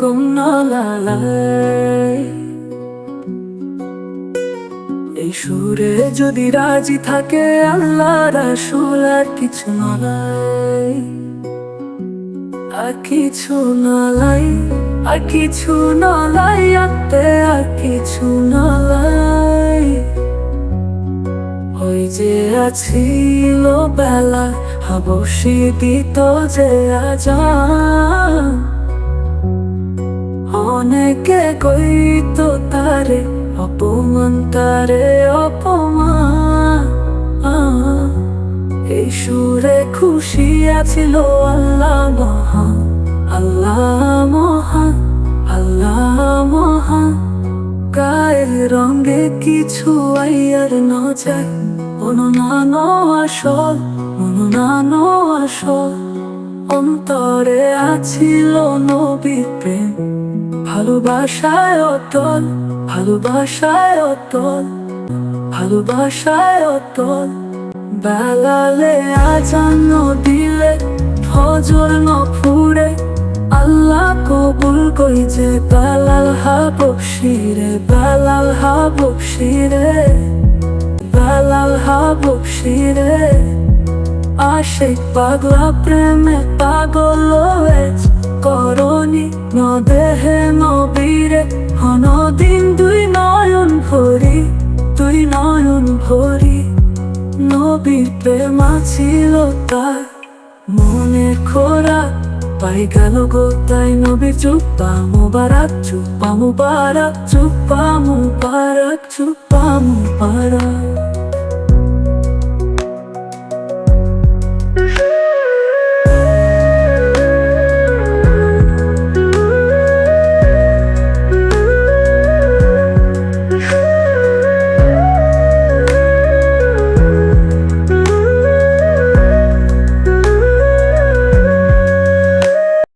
গম নলালায়। এই সুরে যদি রাজি থাকে আল্লাহ রাসূল আর কিছু নয়, আর কিছু নয়, আর কিছু নয়, আর কিছু নয়। ওই যে আছিল বেলা হাবশি দিত যে আজান, অনেকে কইতো তারে অপমান, তারে অপমান। এই সুরে খুশি আছিল আল্লাহ মহান, আল্লাহ মহান, আল্লাহ মহান। গায়ের রঙে কিছু আইয়ার ন যায়, অনুনানো আসল, অনুনানো আসল। অন্তরে আছিল নবীর প্রেম, ভালোবাসায় অটল, ভালোবাসায় অটল, ভালোবাসায় অটল। বেলালে আজান দিলে ফজর নফুরে, আল্লাহ কবুল কই যে বেলাল হাবশি রে, বেলাল হাবশি রে, বেলাল হাবশি রে। আশিক পাগলা প্রেমে পাগল হয়েছে, করনি নদেহে নবীরে হনদিন দুই নয়ন ভরি, দুই নয়ন ভরি। নবীর প্রেম ছিল তার মনে খোরাক, পাই গেল গো তাই নবীর জুব্বা মুবারক, জুব্বা মুবারক, জুব্বা মুবারক, জুব্বা মুবারক।